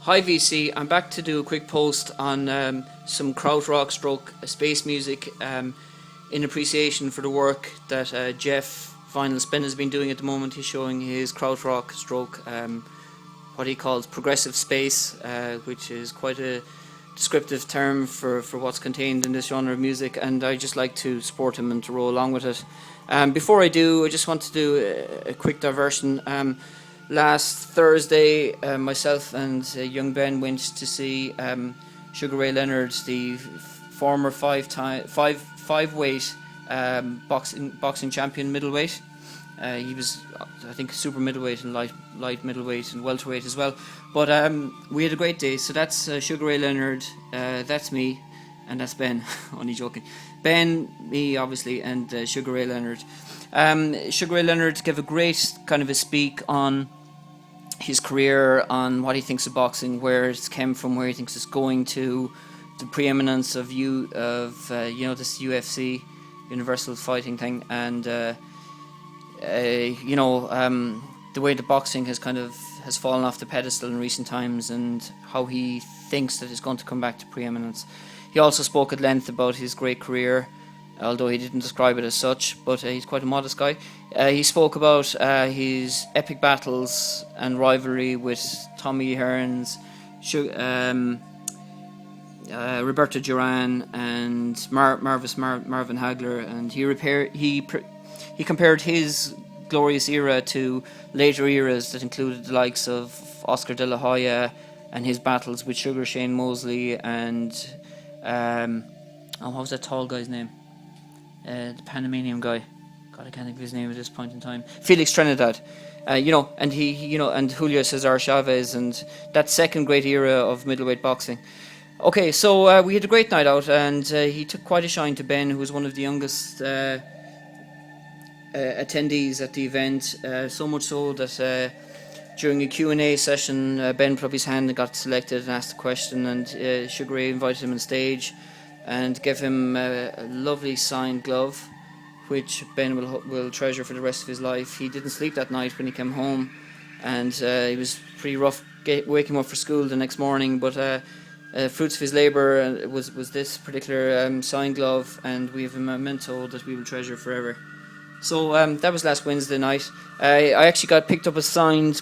Hi VC, I'm back to do a quick post on some Krautrock stroke space music in appreciation for the work that Jeff Vinyl Spin has been doing at the moment. He's showing his Krautrock stroke what he calls progressive space, which is quite a descriptive term for what's contained in this genre of music, and I just like to support him and to roll along with it. Before I do, I just want to do a quick diversion. Last Thursday, myself and young Ben went to see Sugar Ray Leonard, the former five-weight boxing champion middleweight. He was, I think, super middleweight and light middleweight and welterweight as well. But we had a great day. So that's Sugar Ray Leonard, that's me, and that's Ben. Only joking. Ben, me, obviously, and Sugar Ray Leonard. Sugar Ray Leonard gave a great kind of a speak on his career, on what he thinks of boxing, where it's came from, where he thinks it's going to, the preeminence of this UFC, Universal Fighting thing, and the way the boxing has fallen off the pedestal in recent times, and how he thinks that it's going to come back to preeminence. He also spoke at length about his great career, although he didn't describe it as such, but he's quite a modest guy. He spoke about his epic battles and rivalry with Tommy Hearns, Roberto Duran, and Marvin Hagler, and he compared his glorious era to later eras that included the likes of Oscar De La Hoya and his battles with Sugar Shane Mosley and what was that tall guy's name? The Panamanian guy. God, I can't think of his name at this point in time. Felix Trinidad. And and Julio Cesar Chavez, and that second great era of middleweight boxing. Okay, so we had a great night out, and he took quite a shine to Ben, who was one of the youngest attendees at the event. So much so that during a Q&A session, Ben put up his hand and got selected and asked a question, and Sugar Ray invited him on stage and gave him a lovely signed glove, which Ben will treasure for the rest of his life. He didn't sleep that night when he came home, and it was pretty rough waking him up for school the next morning, but fruits of his labour was this particular signed glove, and we have a memento that we will treasure forever. So that was last Wednesday night. I actually got picked up a signed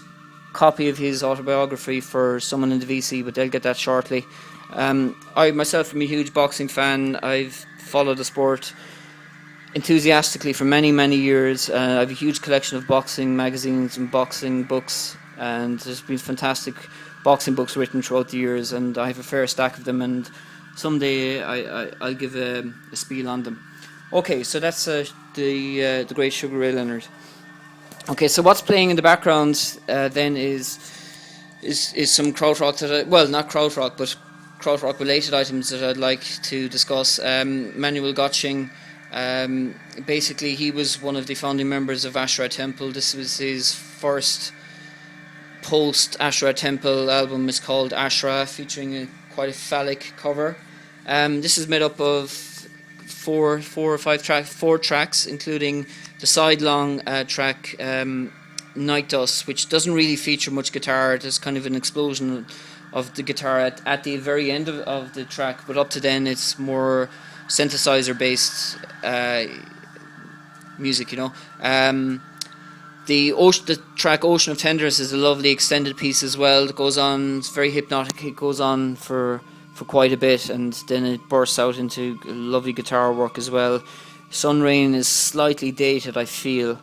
copy of his autobiography for someone in the VC, but they'll get that shortly. I myself am a huge boxing fan. I've followed the sport enthusiastically for many, many years. I have a huge collection of boxing magazines and boxing books, and there's been fantastic boxing books written throughout the years, and I have a fair stack of them, and someday I'll give a spiel on them. Okay, so that's the great Sugar Ray Leonard. Okay, so what's playing in the background then is some Krautrock not Krautrock, but Krautrock related items that I'd like to discuss. Manuel Gotching, basically he was one of the founding members of Ashra Temple. This was his first post Ashra Temple album. It's called Ashra, featuring quite a phallic cover. This is made up of four tracks, including the sidelong track Night Dust, which doesn't really feature much guitar. There's kind of an explosion of the guitar at the very end of the track, but up to then it's more synthesizer based music, The track Ocean of Tenderness is a lovely extended piece as well. It goes on, it's very hypnotic. It goes on for quite a bit, and then it bursts out into lovely guitar work as well. Sun Rain is slightly dated, I feel,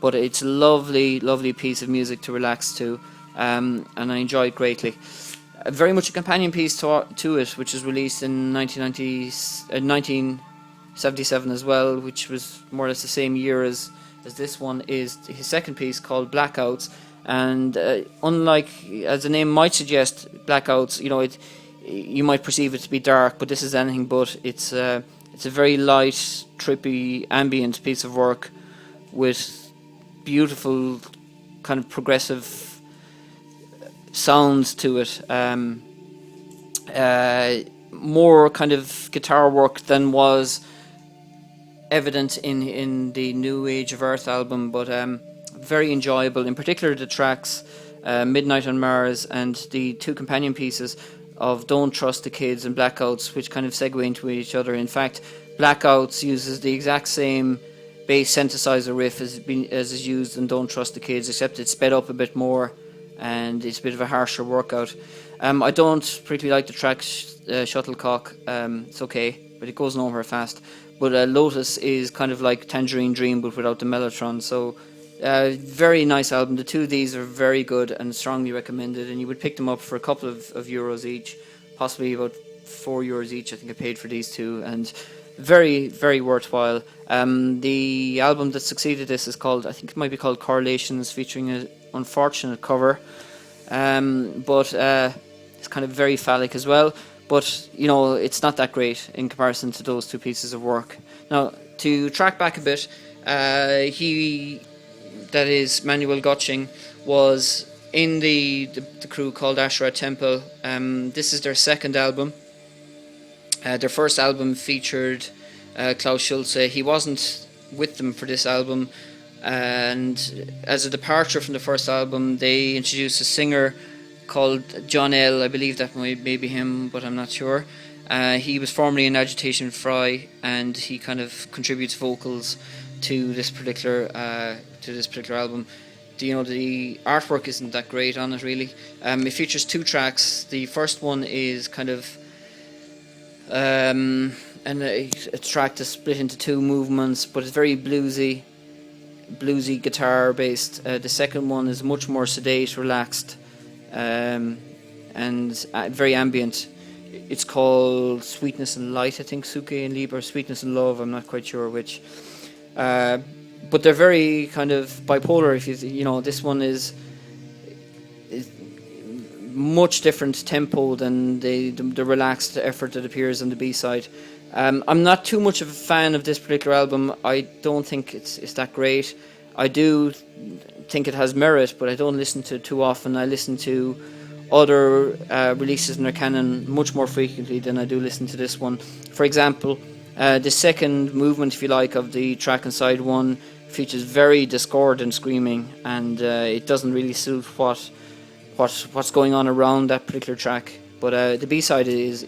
but it's a lovely, lovely piece of music to relax to, and I enjoy it greatly. Very much a companion piece to it, which was released in 1977 as well, which was more or less the same year as this one, is his second piece called Blackouts. And unlike, as the name might suggest, Blackouts, you might perceive it to be dark, but this is anything but. It's a very light, trippy, ambient piece of work with beautiful kind of progressive sounds to it. More kind of guitar work than was evident in the New Age of Earth album, but very enjoyable. In particular, the tracks Midnight on Mars, and the two companion pieces of Don't Trust the Kids and Blackouts, which kind of segue into each other. In fact, Blackouts uses the exact same bass synthesizer riff as is used in Don't Trust the Kids, except it's sped up a bit more and it's a bit of a harsher workout. I don't particularly like the track Shuttlecock. It's okay, but it goes nowhere fast. But Lotus is kind of like Tangerine Dream, but without the mellotron. So very nice album. The two of these are very good and strongly recommended, and you would pick them up for a couple of euros each, possibly about €4 each. I think I paid for these two, and very, very worthwhile. The album that succeeded this is called, I think it might be called Correlations, featuring an unfortunate cover, but it's kind of very phallic as well. But, you know, it's not that great in comparison to those two pieces of work. Now, to track back a bit, that is Manuel Gotching, was in the crew called Ashra Temple. This is their second album. Their first album featured Klaus Schulze. He wasn't with them for this album, and as a departure from the first album, they introduced a singer called John L. I believe that may be him, but I'm not sure. He was formerly in Agitation Fry, and he kind of contributes vocals to this particular album. The artwork isn't that great on it, really. It features two tracks. The first one is kind of a track that's split into two movements, but it's very bluesy guitar based. The second one is much more sedate, relaxed, and very ambient. It's called Sweetness and Light, I think, Suke and Lieber, Sweetness and Love, I'm not quite sure which. But they're very kind of bipolar. If this one is much different tempo than the relaxed effort that appears on the B-side. I'm not too much of a fan of this particular album. I don't think it's that great. I do think it has merit, but I don't listen to it too often. I listen to other releases in their canon much more frequently than I do listen to this one. For example, the second movement, if you like, of the track on side one features very discordant screaming, and it doesn't really suit what's going on around that particular track. But the B-side is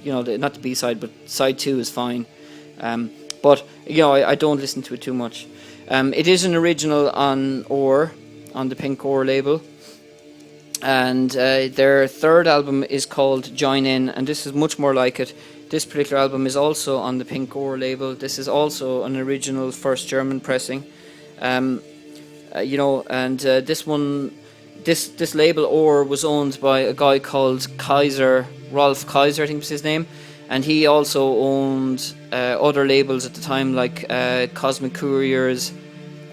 not the B-side, but side two is fine. But I don't listen to it too much. It is an original on the Pink Ore label, and their third album is called Join In, and this is much more like it. This particular album is also on the Pink Ore label. This is also an original first German pressing. This label Ore was owned by a guy called Rolf Kaiser, I think was his name, and he also owned other labels at the time, like Cosmic Couriers,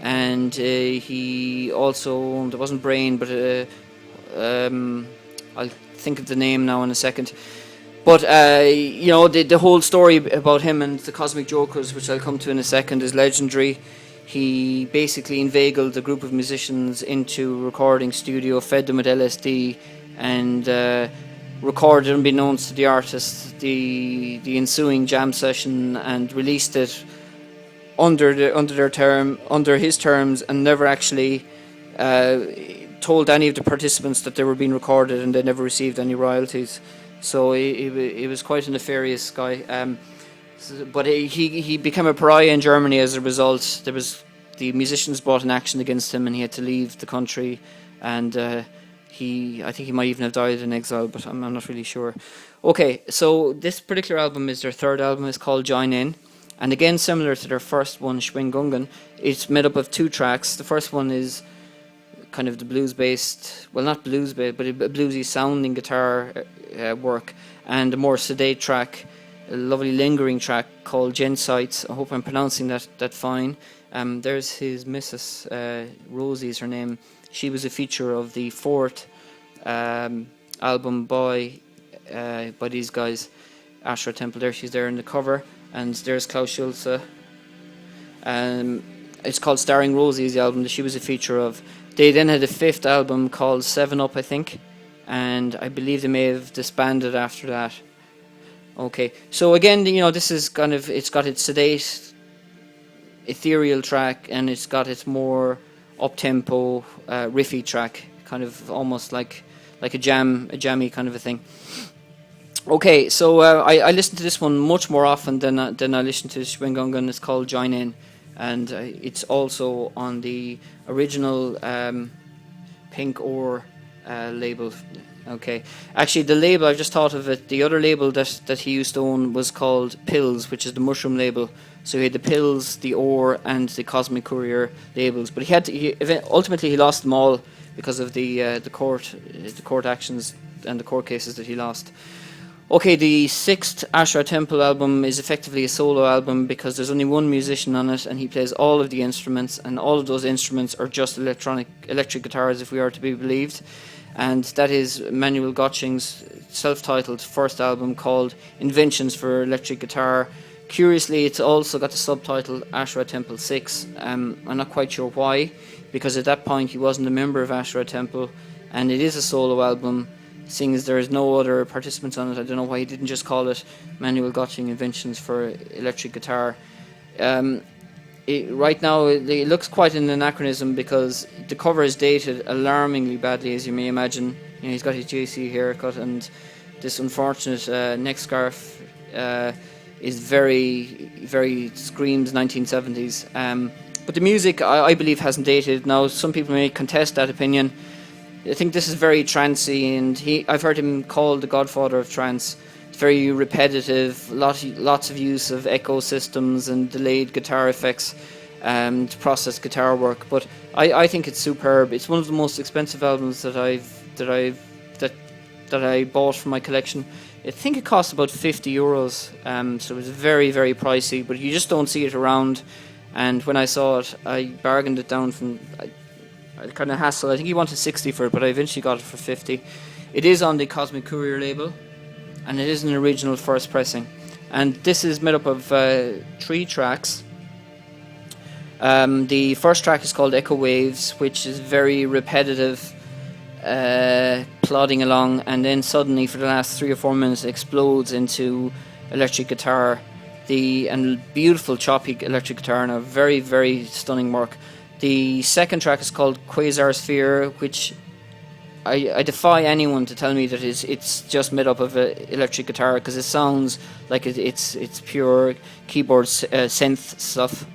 and he also owned, it wasn't Brain, but I'll think of the name now in a second. But the whole story about him and the CosmicJokers, which I'll come to in a second, is legendary. He basically inveigled a group of musicians into a recording studio, fed them with LSD, and recorded, unbeknownst to the artist, the ensuing jam session, and released it under his terms, and never actually told any of the participants that they were being recorded, and they never received any royalties. So he was quite a nefarious guy. But he became a pariah in Germany as a result. The musicians brought an action against him, and he had to leave the country. And I think he might even have died in exile, but I'm not really sure. Okay, so this particular album is their third album. It's called Join In, and again, similar to their first one, Schwingungan, it's made up of two tracks. The first one is kind of the blues-based, well, not blues-based, but a bluesy sounding guitar work, and a more sedate track, a lovely lingering track called Gensites. I hope I'm pronouncing that fine. There's his missus, Rosie is her name. She was a feature of the fourth album by these guys, Ashra Temple. There, she's there in the cover, and there's Klaus Schulze. It's called Starring Rosie, is the album that she was a feature of. They then had a fifth album called 7 Up, I think, and I believe they may have disbanded after that. Okay, so again, this is kind of, it's got its sedate, ethereal track, and it's got its more up-tempo, riffy track, kind of almost like a jammy kind of a thing. Okay, so I listen to this one much more often than I listen to Schwingungun. It's called Join In, and it's also on the original Pink Ore label. Okay, actually the label, I've just thought of it, the other label that he used to own was called Pills, which is the mushroom label. So he had the Pills, the Ore, and the Cosmic Courier labels, but ultimately he lost them all because of the court actions and the court cases that he lost. Okay, the 6th Ashra Temple album is effectively a solo album because there's only one musician on it and he plays all of the instruments, and all of those instruments are just electric guitars, if we are to be believed. And that is Manuel Gottsching's self-titled first album called Inventions for electric guitar. Curiously, it's also got the subtitle Ashra Temple 6. I'm not quite sure why, because at that point he wasn't a member of Ashra Temple, and it is a solo album. Seeing as there is no other participants on it, I don't know why he didn't just call it Manuel Gottsching Inventions for electric guitar. Right now it looks quite an anachronism because the cover is dated alarmingly badly, as you may imagine. You know, he's got his JC haircut, and this unfortunate neck scarf is very, very screams 1970s. But the music, I believe, hasn't dated. Now, some people may contest that opinion. I think this is very trancey, and I've heard him called the godfather of trance. It's very repetitive, lots of use of echo systems and delayed guitar effects and processed guitar work. But I think it's superb. It's one of the most expensive albums that I bought for my collection. I think it cost about €50, so it was very, very pricey, but you just don't see it around. And when I saw it, I bargained it down from... I kind of hassle. I think he wanted 60 for it, but I eventually got it for 50. It is on the Cosmic Courier label, and it is an original first pressing. And this is made up of 3 tracks. The first track is called Echo Waves, which is very repetitive, plodding along, and then suddenly for the last 3 or 4 minutes it explodes into electric guitar. And beautiful choppy electric guitar, and a very, very stunning work. The second track is called Quasar Sphere, which I defy anyone to tell me that it's just made up of electric guitar, because it sounds like it's pure keyboard synth stuff.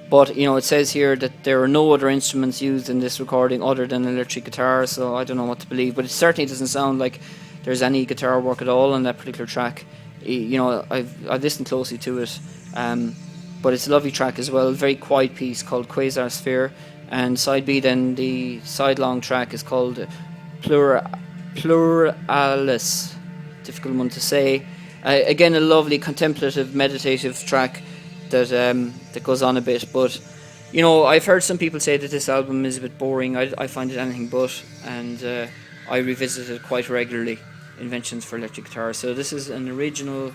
But you know, it says here that there are no other instruments used in this recording other than electric guitar, so I don't know what to believe. But it certainly doesn't sound like there's any guitar work at all on that particular track. You know, I've listened closely to it. But it's a lovely track as well, a very quiet piece called Quasar Sphere. And side B, then the side long track is called Pluralis, difficult one to say. Again, a lovely contemplative, meditative track that goes on a bit. But you know, I've heard some people say that this album is a bit boring. I find it anything but, and I revisit it quite regularly. Inventions for electric guitar. So this is an original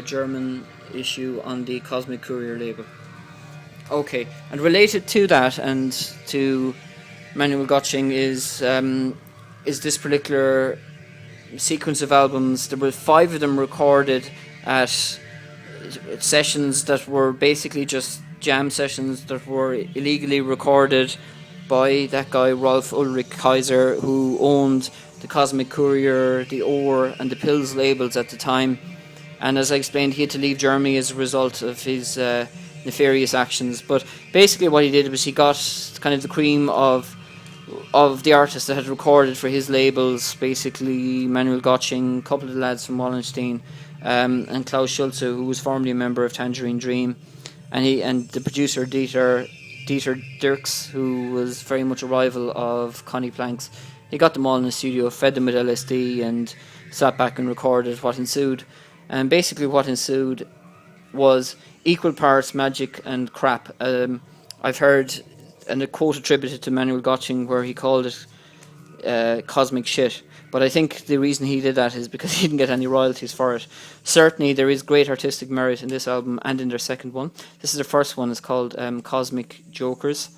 German issue on the Cosmic Courier label. Okay, and related to that and to Manuel Gottsching is this particular sequence of albums. There were 5 of them recorded at sessions that were basically just jam sessions that were illegally recorded by that guy Rolf Ulrich Kaiser, who owned the Cosmic Courier, the Ore, and the Pills labels at the time. And as I explained, he had to leave Germany as a result of his nefarious actions. But basically what he did was he got kind of the cream of the artists that had recorded for his labels, basically Manuel Gottsching, a couple of the lads from Wallenstein, and Klaus Schulze, who was formerly a member of Tangerine Dream, and the producer Dieter Dirks, who was very much a rival of Connie Planck's. He got them all in the studio, fed them with LSD, and sat back and recorded what ensued. And basically what ensued was equal parts magic and crap. I've heard a quote attributed to Manuel Gottsching where he called it cosmic shit. But I think the reason he did that is because he didn't get any royalties for it. Certainly there is great artistic merit in this album and in their second one. This is their first one. It's called CosmicJokers.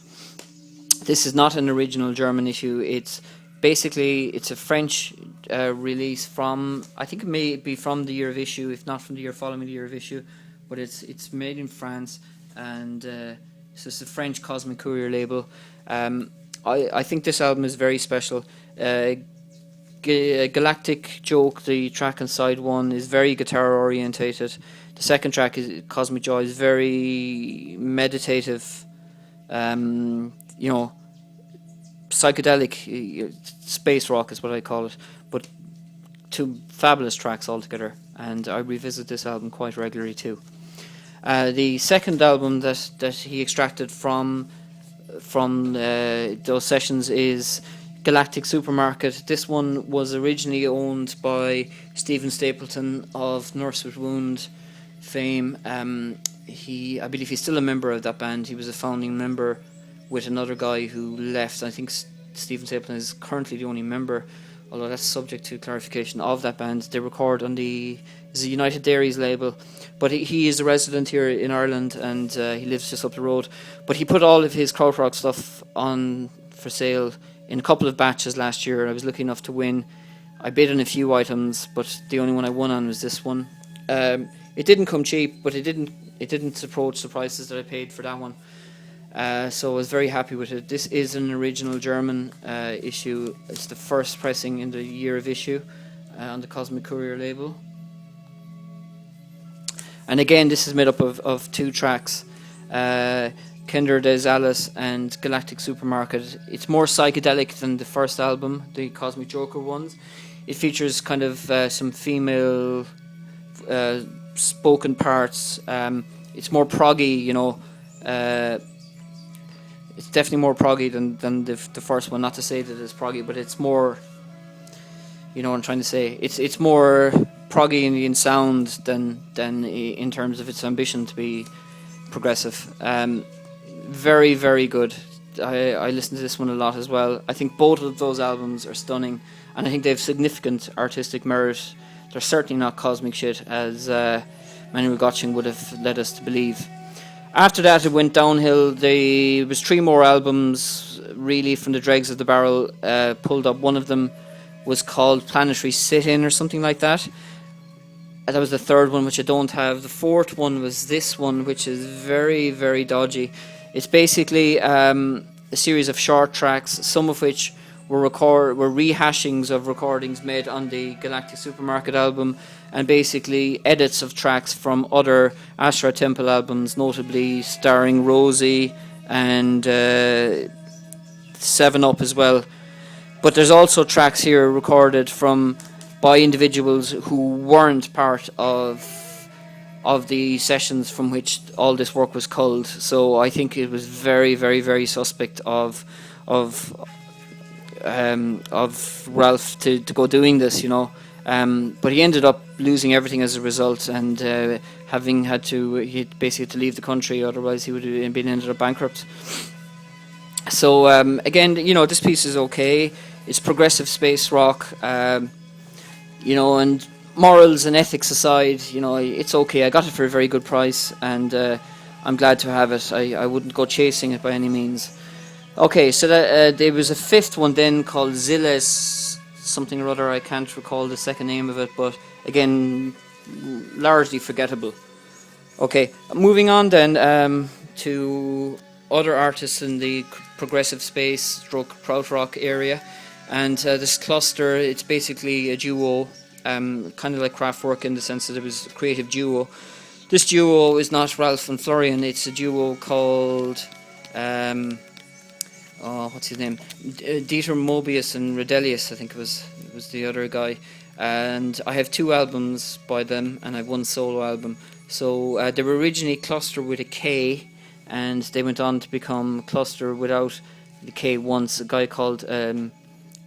This is not an original German issue. It's a French release from, I think it may be from the year of issue, if not from the year following the year of issue, but it's made in France, and so it's a French Cosmic Courier label. I think this album is very special. Galactic Joke, the track on side one, is very guitar orientated. The second track is Cosmic Joy, is very meditative, you know, psychedelic, space rock is what I call it. But two fabulous tracks altogether, and I revisit this album quite regularly too. The second album that he extracted from those sessions is Galactic Supermarket. This one was originally owned by Stephen Stapleton of Nurse with Wound fame. I believe he's still a member of that band. He was a founding member with another guy who left. I think Stephen Stapleton is currently the only member, although that's subject to clarification, of that band. They record on the United Dairies label, but he is a resident here in Ireland, and he lives just up the road. But he put all of his Krautrock stuff on for sale in a couple of batches last year. I was lucky enough to win. I bid on a few items, but the only one I won on was this one. It didn't come cheap, but it didn't approach the prices that I paid for that one. So I was very happy with it. This is an original German issue. It's the first pressing in the year of issue on the Cosmic Courier label. And again, this is made up of two tracks, Kinder des Alles and Galactic Supermarket. It's more psychedelic than the first album, the Cosmic Joker ones. It features kind of some female spoken parts. It's more proggy, you know. It's definitely more proggy than the first one. Not to say that it's proggy, but it's more, you know what I'm trying to say. It's more proggy in sound than in terms of its ambition to be progressive. Very, very good. I listen to this one a lot as well. I think both of those albums are stunning, and I think they have significant artistic merit. They're certainly not cosmic shit, as Manu Gotching would have led us to believe. After that, it went downhill. There was 3 more albums, really, from the dregs of the barrel, pulled up. One of them was called Planetary Sit-In or something like that. That was the third one, which I don't have. The fourth one was this one, which is very, very dodgy. It's basically a series of short tracks, some of which were rehashings of recordings made on the Galactic Supermarket album, and basically edits of tracks from other Ashra Temple albums, notably starring Rosie and 7 Up as well. But there's also tracks here recorded by individuals who weren't part of the sessions from which all this work was culled. So I think it was very, very, very suspect of Ralph to go doing this, you know. But he ended up losing everything as a result, and he basically had to leave the country, otherwise he would have ended up bankrupt. So again, you know, this piece is okay. It's progressive space rock, you know, and morals and ethics aside, you know, it's okay. I got it for a very good price, and I'm glad to have it. I wouldn't go chasing it by any means. Okay, so there was a 5th one then called Zilles something or other. I can't recall the second name of it, but again, largely forgettable. Okay, moving on then to other artists in the progressive space stroke krautrock area, and this cluster, it's basically a duo, kind of like Kraftwerk in the sense that it was a creative duo. This duo is not Ralph and Florian, it's a duo called what's his name? Dieter Moebius and Redelius, I think it was the other guy. And I have 2 albums by them, and I have 1 solo album. So they were originally Cluster with a K, and they went on to become Cluster without the K once. A guy called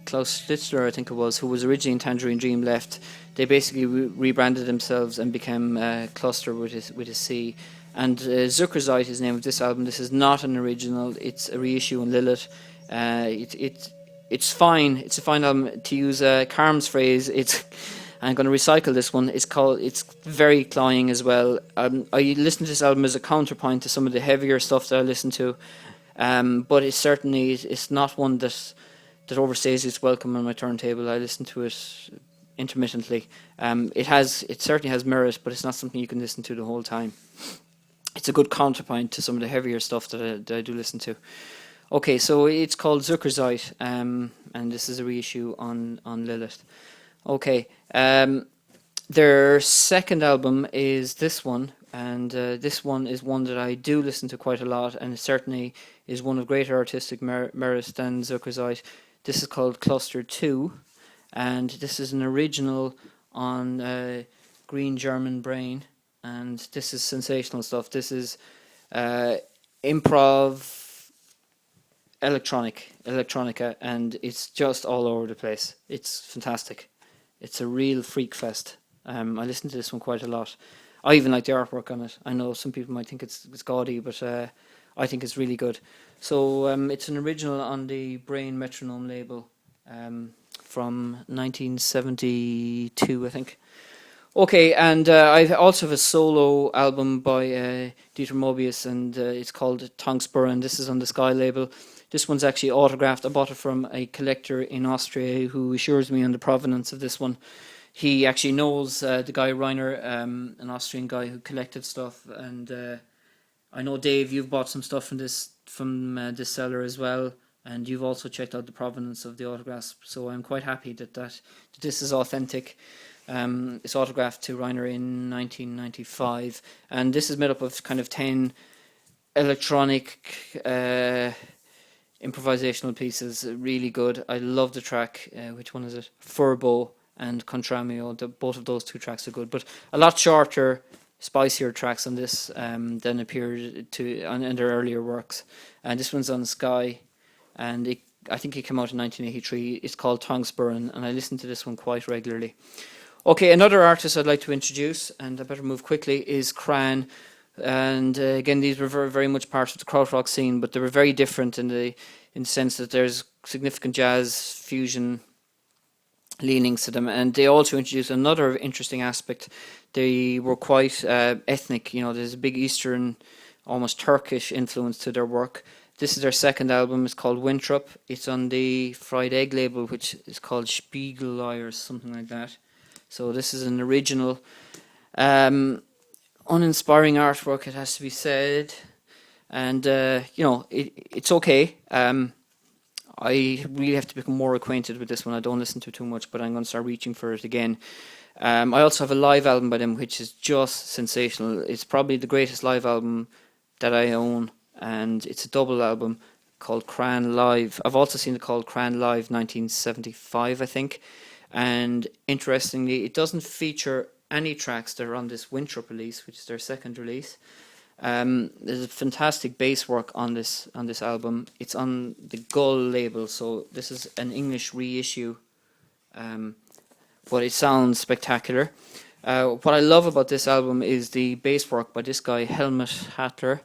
Klaus Schlitzler, I think it was, who was originally in Tangerine Dream, left. They basically rebranded themselves and became Cluster with a C. And Zuckerzeit is the name of this album. This is not an original. It's a reissue on Lilith. It's fine. It's a fine album. To use Carm's phrase, I'm going to recycle this one. It's very cloying as well. I listen to this album as a counterpoint to some of the heavier stuff that I listen to, but it's not one that overstays its welcome on my turntable. I listen to it intermittently. It certainly has merit, but it's not something you can listen to the whole time. It's a good counterpoint to some of the heavier stuff that I do listen to. Okay, so it's called Zuckerzeit, and this is a reissue on Lilith. Okay, their second album is this one, and this one is one that I do listen to quite a lot, and it certainly is one of greater artistic merit than Zuckerzeit. This is called Cluster 2, and this is an original on Green German Brain, and this is sensational stuff. This is improv electronica, and it's just all over the place. It's fantastic. It's a real freak fest. I listen to this one quite a lot. I even like the artwork on it. I know some people might think it's gaudy, but I think it's really good. So it's an original on the Brain Metronome label from 1972, I think. Okay, and I also have a solo album by Dieter Moebius, and it's called Tongspur, and this is on the Sky label. This one's actually autographed. I bought it from a collector in Austria who assures me on the provenance of this one. He actually knows the guy Reiner, an Austrian guy who collected stuff, and I know, Dave, you've bought some stuff from this seller as well, and you've also checked out the provenance of the autographs. So I'm quite happy that this is authentic. It's autographed to Reiner in 1995, and this is made up of kind of 10 electronic improvisational pieces. Really good. I love the track. Which one is it? Furbo and Contramio. Both of those two tracks are good, but a lot shorter, spicier tracks on this than appeared in their earlier works. And this one's on Sky, and I think it came out in 1983. It's called Tongspur, and I listen to this one quite regularly. Okay, another artist I'd like to introduce, and I better move quickly, is Cran. And again, these were very, very much part of the Krautrock scene, but they were very different in the sense that there's significant jazz fusion leanings to them, and they also introduced another interesting aspect. They were quite ethnic. There's a big Eastern, almost Turkish influence to their work. This is their second album. It's called Winthrop. It's on the Fried Egg label, which is called Spiegelei or something like that. So this is an original. Uninspiring artwork, it has to be said, and it's okay. I really have to become more acquainted with this one. I don't listen to it too much, but I'm going to start reaching for it again. I also have a live album by them, which is just sensational. It's probably the greatest live album that I own, and it's a double album called Cran Live. I've also seen it called Cran Live 1975, I think, and interestingly, it doesn't feature any tracks that are on this Winthrop release, which is their second release. There's a fantastic bass work on this album. It's on the Gull label, so this is an English reissue, but it sounds spectacular. What I love about this album is the bass work by this guy Helmut Hattler,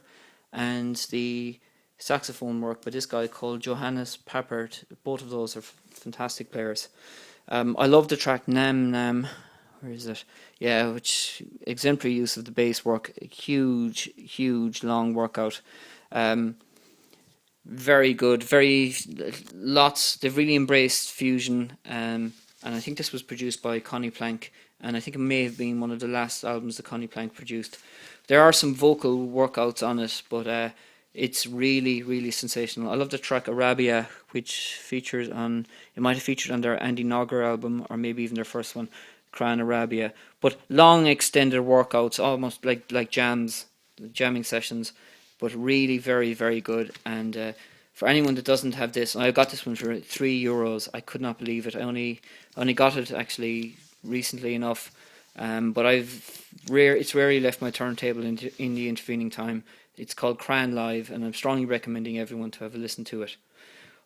and the saxophone work by this guy called Johannes Pappert. Both of those are fantastic players. I love the track Nam Nam. Where is it? Yeah, which exemplary use of the bass work. Huge long workout. Very good. They've really embraced fusion. And I think this was produced by Connie Plank. And I think it may have been one of the last albums that Connie Plank produced. There are some vocal workouts on it, but it's really sensational. I love the track Arabia, which features on. It might have featured on their Andy Nogger album, or maybe even their first one, Cran Arabia. But long extended workouts, almost like jamming sessions, but really very good. And for anyone that doesn't have this, and I got this one for €3. I could not believe it. I only got it actually recently enough, but it's rarely left my turntable in the intervening time. It's called Cran Live, and I'm strongly recommending everyone to have a listen to it.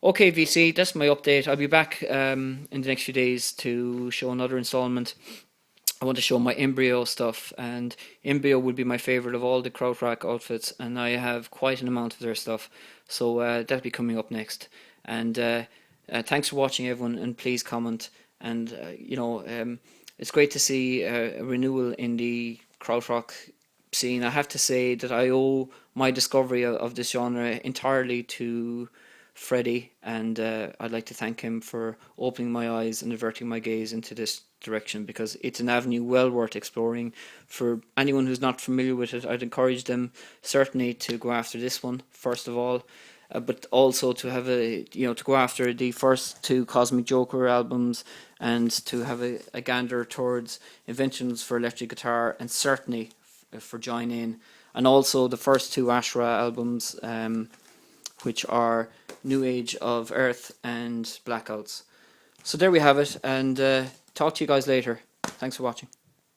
Okay, VC, that's my update. I'll be back in the next few days to show another installment. I want to show my embryo stuff, and embryo would be my favourite of all the Krautrock outfits, and I have quite an amount of their stuff, so that'll be coming up next. And thanks for watching, everyone, and please comment. And it's great to see a renewal in the Krautrock scene. I have to say that I owe my discovery of this genre entirely to Freddy, and I'd like to thank him for opening my eyes and averting my gaze into this direction, because it's an avenue well worth exploring. For anyone who's not familiar with it, I'd encourage them certainly to go after this one first of all. but also to have to go after the first two Cosmic Joker albums, and to have a gander towards Inventions for electric guitar, and certainly for Join In, and also the first two Ashra albums, which are New Age of Earth and Blackouts. So there we have it, and talk to you guys later. Thanks for watching.